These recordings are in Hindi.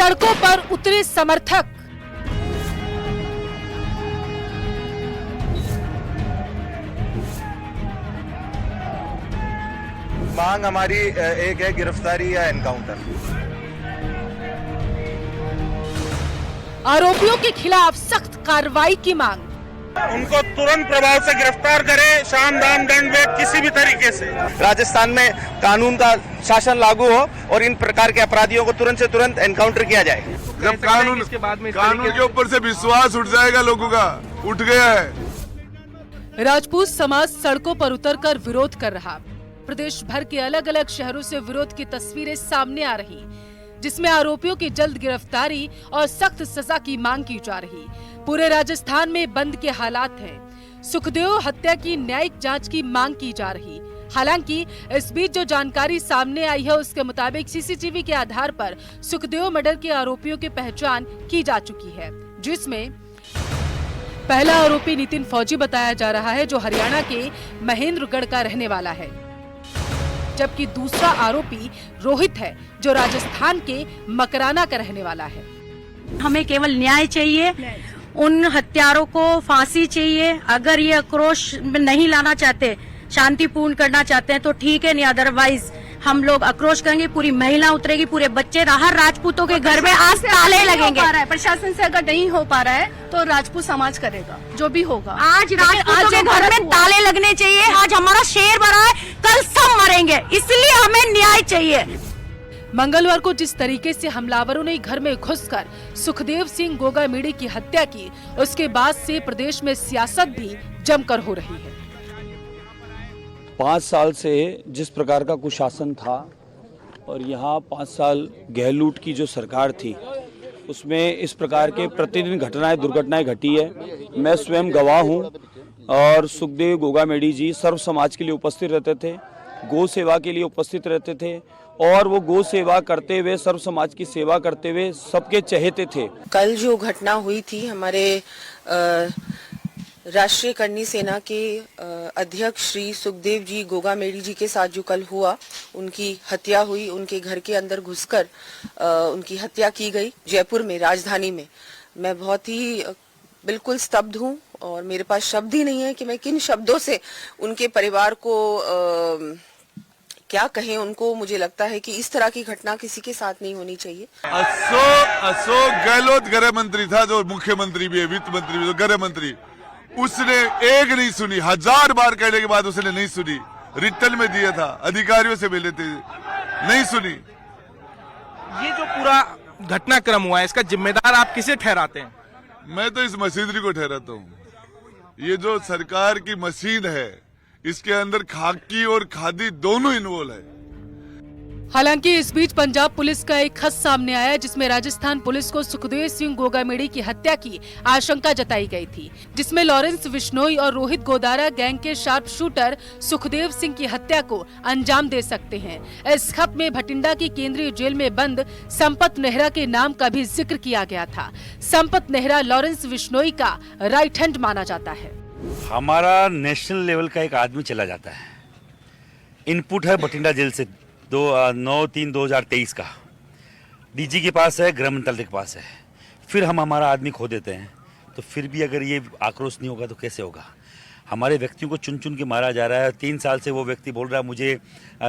सड़कों पर उतरे समर्थक। मांग हमारी एक है, गिरफ्तारी या एनकाउंटर। आरोपियों के खिलाफ सख्त कार्रवाई की मांग। उनको तुरंत प्रभाव से गिरफ्तार करें, साम दाम दंड में किसी भी तरीके से। राजस्थान में कानून का शासन लागू हो और इन प्रकार के अपराधियों को तुरंत से तुरंत एनकाउंटर किया जाए। जब कानून के ऊपर से विश्वास उठ जाएगा, लोगों का उठ गया है। राजपूत समाज सड़कों पर उतरकर विरोध कर रहा। प्रदेश भर के अलग अलग शहरों से विरोध की तस्वीरें सामने आ रही, जिसमें आरोपियों की जल्द गिरफ्तारी और सख्त सजा की मांग की जा रही। पूरे राजस्थान में बंद के हालात हैं। सुखदेव हत्या की न्यायिक जांच की मांग की जा रही। हालांकि इस बीच जो जानकारी सामने आई है उसके मुताबिक सीसीटीवी के आधार पर सुखदेव मर्डर के आरोपियों की पहचान की जा चुकी है, जिसमें पहला आरोपी नितिन फौजी बताया जा रहा है, जो हरियाणा के महेंद्रगढ़ का रहने वाला है, जबकि दूसरा आरोपी रोहित है, जो राजस्थान के मकराना का रहने वाला है। हमें केवल न्याय चाहिए, उन हत्यारों को फांसी चाहिए। अगर ये आक्रोश नहीं लाना चाहते, शांतिपूर्ण करना चाहते हैं तो ठीक है, नहीं अदरवाइज हम लोग आक्रोश करेंगे। पूरी महिला उतरेगी, पूरे बच्चे। हर राजपूतों के घर में आज ताले लगेंगे। प्रशासन से अगर नहीं हो पा रहा है तो राजपूत समाज करेगा, जो भी होगा। आज राजपूतों के घर में ताले लगने चाहिए। आज हमारा शेर बना है, कल सब मरेंगे, इसलिए हमें न्याय चाहिए। मंगलवार को जिस तरीके से हमलावरों ने घर में घुसकर सुखदेव सिंह गोगामेड़ी की हत्या की, उसके बाद से प्रदेश में सियासत भी जमकर हो रही है। 5 साल से जिस प्रकार का कुशासन था और यहाँ 5 साल गहलोत की जो सरकार थी, उसमें इस प्रकार के प्रतिदिन दुर्घटनाएं घटी है। मैं स्वयं गवाह हूँ। और सुखदेव गोगामेड़ी जी सर्व समाज के लिए उपस्थित रहते थे, गौ सेवा के लिए उपस्थित रहते थे, और वो गौ सेवा करते हुए, सर्व समाज की सेवा करते हुए सबके चहेते थे। कल जो घटना हुई थी, हमारे राष्ट्रीय करनी सेना के अध्यक्ष श्री सुखदेव जी गोगामेड़ी जी के साथ जो कल हुआ, उनकी हत्या हुई, उनके घर के अंदर घुसकर उनकी हत्या की गई जयपुर में, राजधानी में। मैं बहुत ही बिल्कुल स्तब्ध हूँ और मेरे पास शब्द ही नहीं है कि मैं किन शब्दों से उनके परिवार को क्या कहें उनको। मुझे लगता है कि इस तरह की घटना किसी के साथ नहीं होनी चाहिए। अशोक गहलोत गृह मंत्री था, जो मुख्यमंत्री भी है, वित्त मंत्री भी, गृह मंत्री। उसने एक नहीं सुनी, 1000 बार कहने के बाद उसने नहीं सुनी। रिटर्न में दिया था, अधिकारियों से मिले थे, नहीं सुनी। ये जो पूरा घटनाक्रम हुआ है, इसका जिम्मेदार आप किसे ठहराते हैं? मैं तो इस मशीनरी को ठहराता हूँ। ये जो सरकार की मशीन है, इसके अंदर खाकी और खादी दोनों इन्वॉल्व है। हालांकि इस बीच पंजाब पुलिस का एक खत सामने आया, जिसमें राजस्थान पुलिस को सुखदेव सिंह गोगामेड़ी की हत्या की आशंका जताई गई थी, जिसमें लॉरेंस बिश्नोई और रोहित गोदारा गैंग के शार्प शूटर सुखदेव सिंह की हत्या को अंजाम दे सकते हैं। इस खत में भटिंडा की केंद्रीय जेल में बंद संपत नेहरा के नाम का भी जिक्र किया गया था। संपत नेहरा लॉरेंस बिश्नोई का राइट हैंड माना जाता है। हमारा नेशनल लेवल का एक आदमी चला जाता है। इनपुट है भटिंडा जेल से 9/3/2023 का, डीजी के पास है, गृह मंत्रालय के पास है। फिर हम हमारा आदमी खो देते हैं, तो फिर भी अगर ये आक्रोश नहीं होगा तो कैसे होगा? हमारे व्यक्तियों को चुन चुन के मारा जा रहा है। 3 साल से वो व्यक्ति बोल रहा है मुझे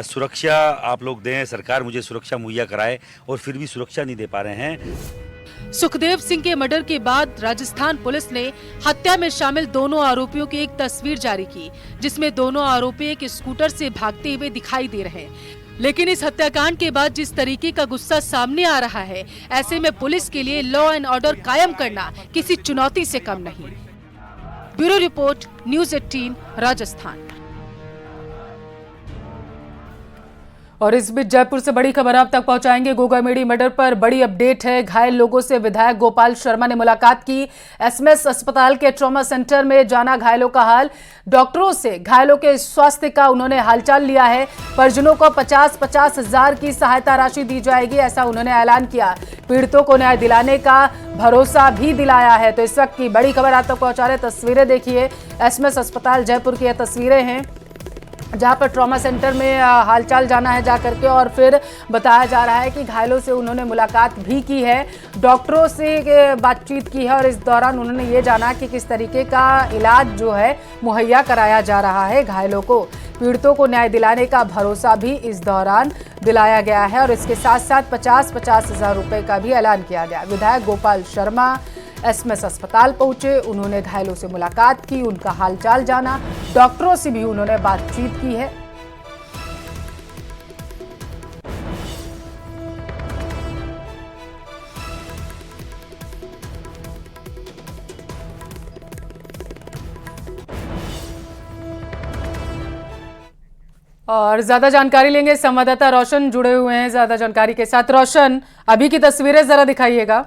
सुरक्षा आप लोग दें, सरकार मुझे सुरक्षा मुहैया कराए, और फिर भी सुरक्षा नहीं दे पा रहे हैं। सुखदेव सिंह के मर्डर के बाद राजस्थान पुलिस ने हत्या में शामिल दोनों आरोपियों की एक तस्वीर जारी की, जिसमें दोनों आरोपी एक स्कूटर से भागते हुए दिखाई दे रहे हैं। लेकिन इस हत्याकांड के बाद जिस तरीके का गुस्सा सामने आ रहा है, ऐसे में पुलिस के लिए लॉ एंड ऑर्डर कायम करना किसी चुनौती से कम नहीं। Bureau report, news 18 Rajasthan. और इस बीच जयपुर से बड़ी खबर आप तक पहुंचाएंगे। गोगामेड़ी मर्डर पर बड़ी अपडेट है। घायल लोगों से विधायक गोपाल शर्मा ने मुलाकात की। एसएमएस अस्पताल के ट्रॉमा सेंटर में जाना घायलों का हाल। डॉक्टरों से घायलों के स्वास्थ्य का उन्होंने हालचाल लिया है। परिजनों को 50-50 हजार की सहायता राशि दी जाएगी, ऐसा उन्होंने ऐलान किया। पीड़ितों को न्याय दिलाने का भरोसा भी दिलाया है। तो इस वक्त की बड़ी खबर आप तक पहुंचा रहे, तस्वीरें देखिए। एसएमएस अस्पताल जयपुर की यह तस्वीरें हैं। जहां पर ट्रॉमा सेंटर में हालचाल जाना है जा करके, और फिर बताया जा रहा है कि घायलों से उन्होंने मुलाकात भी की है, डॉक्टरों से बातचीत की है और इस दौरान उन्होंने ये जाना कि किस तरीके का इलाज जो है मुहैया कराया जा रहा है घायलों को। पीड़ितों को न्याय दिलाने का भरोसा भी इस दौरान दिलाया गया है और इसके साथ साथ 50-50 हज़ार रुपये का भी ऐलान किया गया। विधायक गोपाल शर्मा एसएमएस अस्पताल पहुंचे, उन्होंने घायलों से मुलाकात की, उनका हालचाल जाना, डॉक्टरों से भी उन्होंने बातचीत की है। और ज्यादा जानकारी लेंगे, संवाददाता रोशन जुड़े हुए हैं ज्यादा जानकारी के साथ। रोशन, अभी की तस्वीरें जरा दिखाइएगा।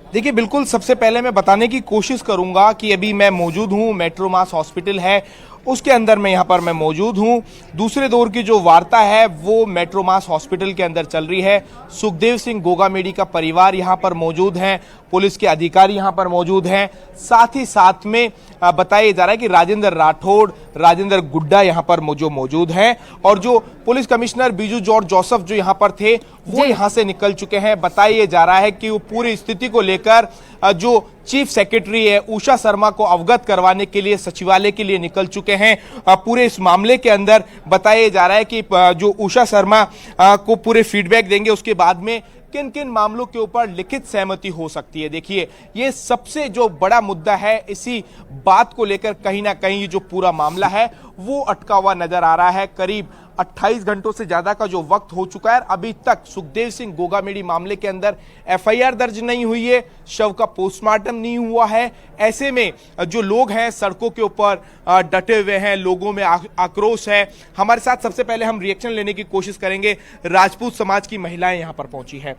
देखिए, बिल्कुल सबसे पहले मैं बताने की कोशिश करूंगा कि अभी मैं मौजूद हूं, मेट्रोमास हॉस्पिटल है उसके अंदर मैं यहाँ पर मैं मौजूद हूँ। दूसरे दौर की जो वार्ता है वो मेट्रोमास हॉस्पिटल के अंदर चल रही है। सुखदेव सिंह गोगामेडी का परिवार यहाँ पर मौजूद है, पुलिस के अधिकारी यहाँ पर मौजूद हैं, साथ ही साथ में बताया जा रहा है कि राजेंद्र राठौड़, राजेंद्र गुड्डा यहाँ पर जो मौजूद हैं और जो police commissioner Biju George Joseph जो यहाँ पर थे वो यहाँ से निकल चुके हैं। बताया जा रहा है कि वो पूरी स्थिति को लेकर जो चीफ सेक्रेटरी है उषा शर्मा को अवगत करवाने के लिए सचिवालय के लिए निकल चुके हैं। पूरे इस मामले के अंदर बताया जा रहा है कि जो उषा शर्मा को पूरे फीडबैक देंगे, उसके बाद में किन किन मामलों के ऊपर लिखित सहमति हो सकती है। देखिए, ये सबसे जो बड़ा मुद्दा है, इसी बात को लेकर कहीं ना कहीं जो पूरा मामला है वो अटका हुआ नजर आ रहा है। करीब 28 घंटों से ज्यादा का जो वक्त हो चुका है, अभी तक सुखदेव सिंह गोगामेडी मामले के अंदर एफआईआर दर्ज नहीं हुई है, शव का पोस्टमार्टम नहीं हुआ है। ऐसे में जो लोग हैं सड़कों के ऊपर डटे हुए हैं, लोगों में आक्रोश है। हमारे साथ सबसे पहले हम रिएक्शन लेने की कोशिश करेंगे। राजपूत समाज की महिलाएं यहां पर पहुंची है।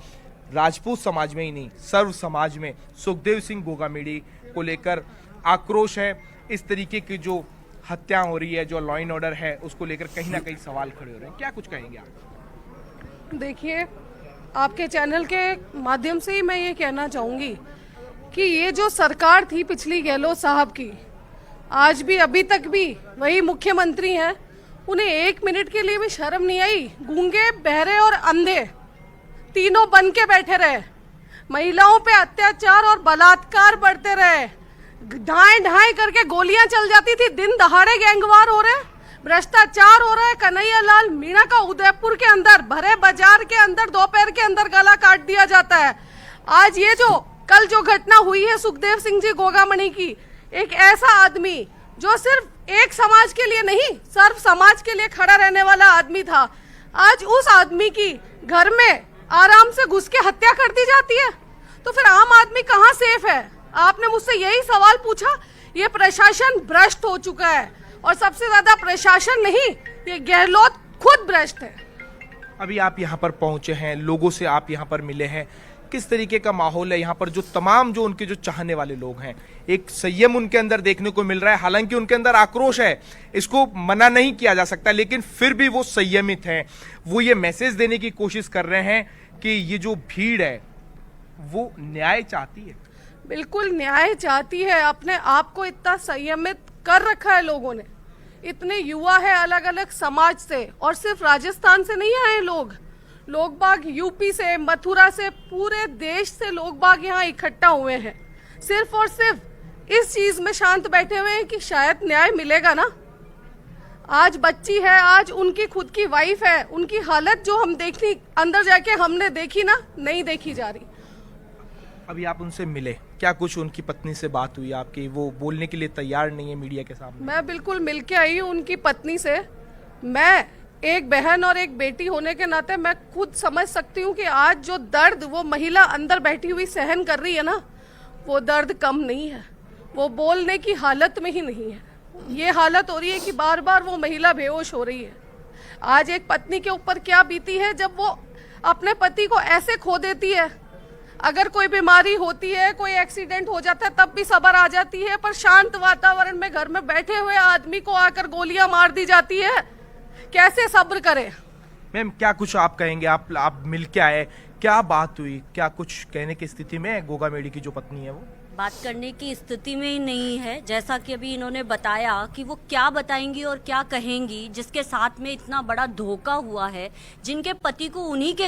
राजपूत समाज में ही नहीं, सर्व समाज में सुखदेव सिंह गोगामेडी को लेकर आक्रोश है। इस तरीके की जो हत्या हो रही है, जो लॉ एंड ऑर्डर है, उसको लेकर कहीं ना कहीं सवाल खड़े हो रहे हैं। क्या कुछ कहेंगे आप? देखिए, आपके चैनल के माध्यम से ही मैं ये कहना चाहूंगी कि ये जो सरकार थी पिछली गहलोत साहब की, आज भी अभी तक भी वही मुख्यमंत्री हैं, उन्हें एक मिनट के लिए भी शर्म नहीं आई। गूंगे, बहरे और अंधे तीनों बन के बैठे रहे, महिलाओं पे अत्याचार और बलात्कार बढ़ते रहे, ढाई ढाई करके गोलियां चल जाती थी, दिन दहाड़े गैंगवार हो रहे, भ्रष्टाचार हो रहा है। कन्हैया लाल मीणा का उदयपुर के अंदर भरे बाजार के अंदर दोपहर के अंदर गला काट दिया जाता है। आज ये जो कल जो घटना हुई है सुखदेव सिंह जी गोगामेडी की, एक ऐसा आदमी जो सिर्फ एक समाज के लिए नहीं, सर्व समाज के लिए खड़ा रहने वाला आदमी था, आज उस आदमी की घर में आराम से घुस के हत्या कर दी जाती है। तो फिर आम आदमी कहाँ सेफ है? आपने मुझसे यही सवाल पूछा। ये प्रशासन भ्रष्ट हो चुका है और सबसे ज्यादा प्रशासन नहीं, ये गहलोत खुद भ्रष्ट है। अभी आप यहाँ पर पहुंचे हैं, लोगों से आप यहाँ पर मिले हैं, किस तरीके का माहौल है यहाँ पर? जो तमाम जो उनके जो चाहने वाले लोग हैं, एक संयम उनके अंदर देखने को मिल रहा है। हालांकि उनके अंदर आक्रोश है, इसको मना नहीं किया जा सकता, लेकिन फिर भी वो संयमित हैं। वो ये मैसेज देने की कोशिश कर रहे हैं कि ये जो भीड़ है वो न्याय चाहती है। बिल्कुल न्याय चाहती है। अपने आप को इतना संयमित कर रखा है लोगों ने। इतने युवा है अलग अलग समाज से, और सिर्फ राजस्थान से नहीं आए लोग बाग यूपी से, मथुरा से, पूरे देश से लोग बाग यहाँ इकट्ठा हुए हैं, सिर्फ और सिर्फ इस चीज में शांत बैठे हुए हैं कि शायद न्याय मिलेगा ना। आज बच्ची है, आज उनकी खुद की वाइफ है, उनकी हालत जो हम देखनी अंदर जाके हमने देखी ना, नहीं देखी जा रही। अभी आप उनसे मिले, क्या कुछ उनकी पत्नी से बात हुई आपकी? वो बोलने के लिए तैयार नहीं है मीडिया के सामने। मैं बिल्कुल मिलके आई हूँ उनकी पत्नी से। मैं एक बहन और एक बेटी होने के नाते मैं खुद समझ सकती हूँ कि आज जो दर्द वो महिला अंदर बैठी हुई सहन कर रही है ना, वो दर्द कम नहीं है, वो बोलने की हालत में ही नहीं है। ये हालत हो रही है कि बार बार वो महिला बेहोश हो रही है। आज एक पत्नी के ऊपर क्या बीती है जब वो अपने पति को ऐसे खो देती है। अगर कोई बीमारी होती है, कोई एक्सीडेंट हो जाता है, तब भी सब्र आ जाती है, पर शांत वातावरण में घर में बैठे हुए आदमी को आकर गोलियां मार दी जाती है, कैसे सब्र करे? मैम, क्या कुछ आप कहेंगे? आप मिल के आए, क्या बात हुई, क्या कुछ कहने की स्थिति में गोगा मेडी की जो पत्नी है वो? बात करने की स्थिति में ही नहीं है। जैसा कि अभी इन्होंने बताया कि वो क्या बताएंगी और क्या कहेंगी, जिसके साथ में इतना बड़ा धोखा हुआ है, जिनके पति को उन्हीं के